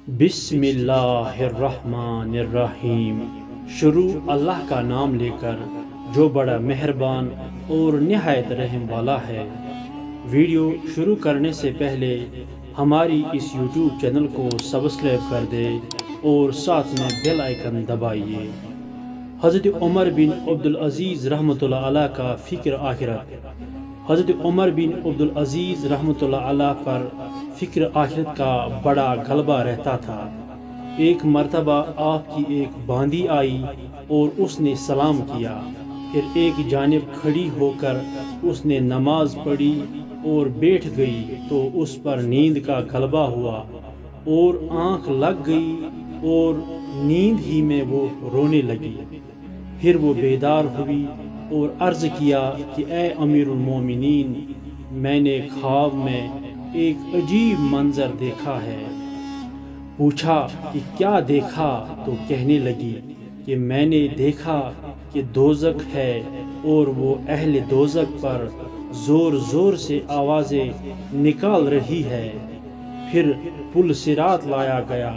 بسم اللہ الرحمن الرحیم۔ شروع اللہ کا نام لے کر جو بڑا مہربان اور نہایت رحم والا ہے۔ ویڈیو شروع کرنے سے پہلے ہماری اس یوٹیوب چینل کو سبسکرائب کر دے اور ساتھ میں بیل آئیکن دبائیے۔ حضرت عمر بن عبدالعزیز رحمۃ اللہ علیہ کا فکر آخرت۔ حضرت عمر بن عبدالعزیز رحمۃ اللہ علیہ پر فکر آخرت کا بڑا غلبہ رہتا تھا۔ ایک مرتبہ آپ کی ایک باندی آئی اور اس نے سلام کیا، پھر ایک جانب کھڑی ہو کر اس نے نماز پڑھی اور بیٹھ گئی تو اس پر نیند کا غلبہ ہوا اور آنکھ لگ گئی اور نیند ہی میں وہ رونے لگی۔ پھر وہ بیدار ہوئی اور عرض کیا کہ اے امیر المومنین، میں نے خواب میں ایک عجیب منظر دیکھا ہے۔ پوچھا کہ کیا دیکھا تو کہنے لگی کہ میں نے دیکھا کہ دوزخ ہے اور وہ اہل دوزخ پر زور زور سے آوازیں نکال رہی ہے۔ پھر پل صراط لایا گیا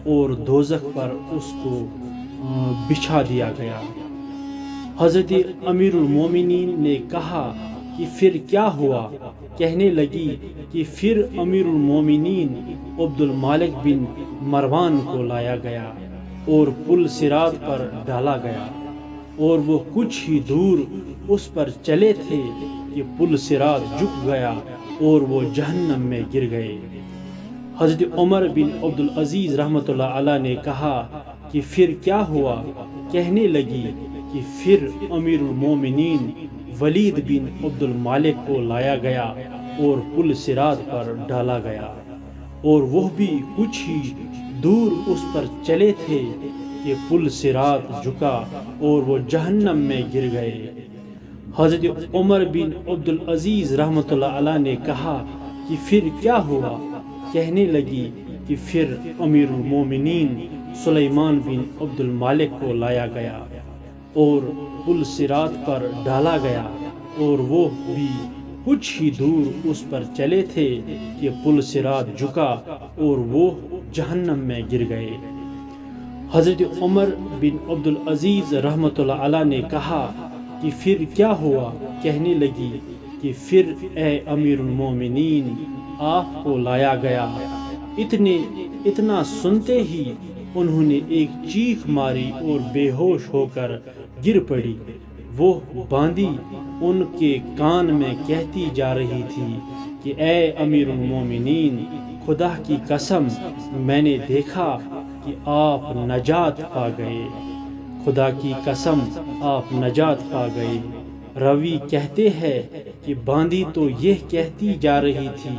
اور دوزخ پر اس کو بچھا دیا گیا۔ حضرت امیر المومنین نے کہا کہ پھر کیا ہوا؟ کہنے لگی کہ پھر امیر المومنین عبد المالک بن مروان کو لایا گیا اور پل صراط پر ڈالا گیا اور وہ کچھ ہی دور اس پر چلے تھے کہ پل صراط جھک گیا اور وہ جہنم میں گر گئے۔ حضرت عمر بن عبدالعزیز رحمۃ اللہ علیہ نے کہا کہ پھر کیا ہوا؟ کہنے لگی کہ پھر امیر المومنین ولید بن عبد المالک کو لایا گیا اور پل صراط پر ڈالا گیا اور وہ بھی کچھ ہی دور اس پر چلے تھے کہ پل صراط جھکا اور وہ جہنم میں گر گئے۔ حضرت عمر بن عبدالعزیز رحمۃ اللہ علیہ نے کہا کہ پھر کیا ہوا؟ کہنے لگی کہ پھر امیر المومنین سلیمان بن عبد المالک کو لایا گیا اور پل صراط پر ڈالا گیا اور وہ بھی کچھ ہی دور اس پر چلے تھے کہ پل صراط جھکا اور وہ جہنم میں گر گئے۔ حضرت عمر بن عبدالعزیز رحمۃ اللہ علیہ نے کہا کہ پھر کیا ہوا؟ کہنے لگی کہ پھر اے امیر المومنین، آپ کو لایا گیا۔ اتنا سنتے ہی انہوں نے ایک چیخ ماری اور بے ہوش ہو کر گر پڑی۔ وہ باندی ان کے کان میں کہتی جا رہی تھی کہ اے امیر المومنین، خدا کی قسم میں نے دیکھا کہ آپ نجات پا گئے۔ خدا کی قسم آپ نجات پا گئے۔ راوی کہتے ہیں کہ باندی تو یہ کہتی جا رہی تھی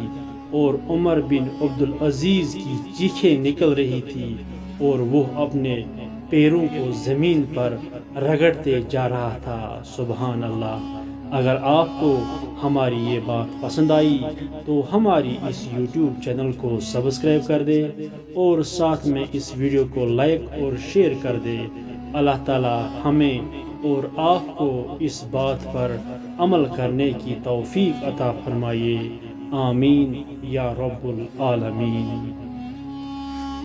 اور عمر بن عبدالعزیز کی چیخیں نکل رہی تھی اور وہ اپنے پیروں کو زمین پر رگڑتے جا رہا تھا۔ سبحان اللہ۔ اگر آپ کو ہماری یہ بات پسند آئی تو ہماری اس یوٹیوب چینل کو سبسکرائب کر دے اور ساتھ میں اس ویڈیو کو لائک اور شیئر کر دے۔ اللہ تعالی ہمیں اور آپ کو اس بات پر عمل کرنے کی توفیق عطا فرمائے۔ آمین یا رب العالمین۔